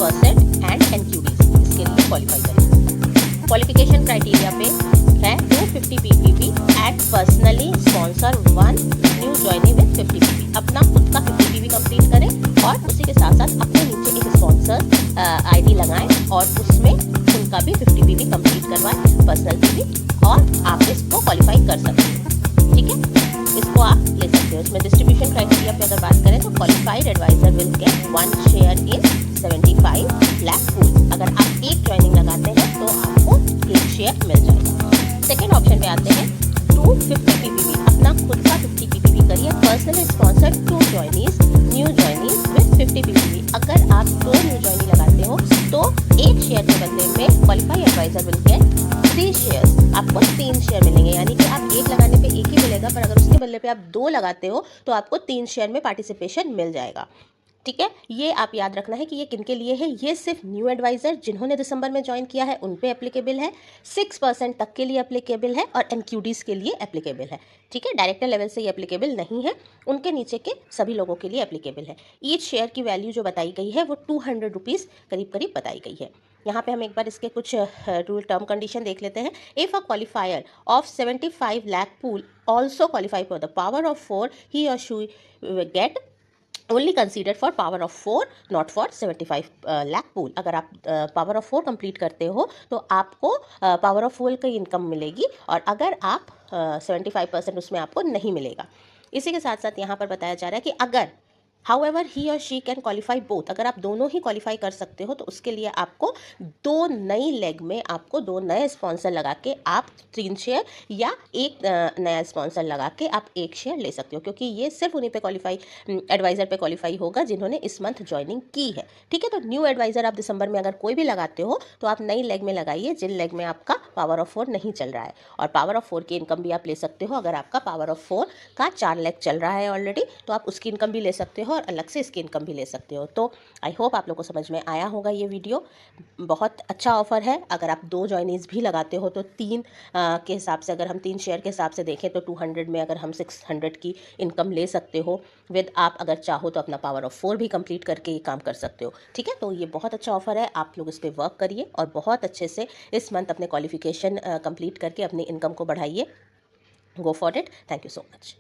6% and एनक्यूडीज इसके लिए qualify करेंगे। क्वालिफिकेशन क्राइटेरिया पे है 250 PPP at personally sponsor 1 new joining with 50 PP. अपना खुद का 50 पीपी कंप्लीट करें और उसी के साथ साथ अपने नीचे एक स्पॉन्सर आईडी लगाएं और उसमें उनका भी 50 पीपी कंप्लीट करवाएं पर्सनल पीपी, और आप इसको क्वालिफाई कर सकते हैं। ठीक है, इसको आप ले सकते हो। इसमें डिस्ट्रीब्यूशन क्राइटेरिया पे अगर बात करें तो qualified adviser will get 1 share in 75 lakh pool. अगर आप एक ज्वाइनिंग लगाते हैं तो आपको 1 शेयर मिल जाएगा। सेकेंड ऑप्शन पे आते हैं 250 पीपीपी। अपना खुद का 50 पीपीपी करिए। Personally sponsored 2 joinees new joinees with 50 PPP. अगर आप 2 न्यू ज्वाइनी लगाते हो तो 1 शेयर के बदले में qualified adviser will get 3 shares. आपको 3 शेयर मिलेंगे, यानी कि आप एक लगाने पे एक ही मिलेगा, पर अगर उसके बदले पे आप 2 लगाते हो तो आपको 3 शेयर में पार्टिसिपेशन मिल जाएगा। ठीक है, ये आप याद रखना है कि ये किनके लिए है। ये सिर्फ न्यू एडवाइज़र जिन्होंने दिसंबर में ज्वाइन किया है उन पे एप्लीकेबल है, 6% तक के लिए एप्लीकेबल है और एनक्यूडीज के लिए एप्लीकेबल है। ठीक है, डायरेक्टर लेवल से ये एप्लीकेबल नहीं है, उनके नीचे के सभी लोगों के लिए एप्लीकेबल है। ईच शेयर की वैल्यू जो बताई गई है वो 200 रुपीज़ करीब करीब बताई गई है। यहाँ पे हम एक बार इसके कुछ रूल टर्म कंडीशन देख लेते हैं। If a qualifier of 75 lakh pool also qualify for the power of 4 ही और she get only consider for power of 4 not for 75 lakh pool. अगर आप पावर ऑफ 4 कंप्लीट करते हो तो आपको पावर ऑफ 4 की इनकम मिलेगी, और अगर आप 75% उसमें आपको नहीं मिलेगा। इसी के साथ साथ यहाँ पर बताया जा रहा है कि अगर हाउएवर ही और शी कैन क्वालिफाई बोथ, अगर आप दोनों ही क्वालिफाई कर सकते हो तो उसके लिए आपको 2 नई लेग में आपको 2 नए स्पॉन्सर लगा के आप 3 शेयर या एक नया स्पॉन्सर लगा के आप 1 शेयर ले सकते हो, क्योंकि ये सिर्फ उन्हीं पे क्वालिफाई एडवाइज़र पे क्वालिफाई होगा जिन्होंने इस मंथ ज्वाइनिंग की है। ठीक है, तो न्यू एडवाइज़र आप दिसंबर में अगर कोई भी लगाते हो तो आप नई लेग में लगाइए जिन लेग में आपका पावर ऑफ 4 नहीं चल रहा है, और पावर ऑफ 4 की इनकम भी आप ले सकते हो। अगर आपका पावर ऑफ 4 का 4 लेग चल रहा है ऑलरेडी तो आप उसकी इनकम भी ले सकते हो और अलग से इसकी इनकम भी ले सकते हो। तो आई होप आप लोग को समझ में आया होगा ये वीडियो। बहुत अच्छा ऑफर है। अगर आप 2 ज्वाइनीज भी लगाते हो तो 3 के हिसाब से, अगर हम 3 शेयर के हिसाब से देखें तो 200 में अगर हम 600 की इनकम ले सकते हो विद, आप अगर चाहो तो अपना पावर ऑफ 4 भी कंप्लीट करके ये काम कर सकते हो। ठीक है, तो ये बहुत अच्छा ऑफर है, आप लोग इस पर वर्क करिए और बहुत अच्छे से इस मंथ अपने क्वालिफिकेशन कंप्लीट करके अपनी इनकम को बढ़ाइए। Go for it. Thank you so much.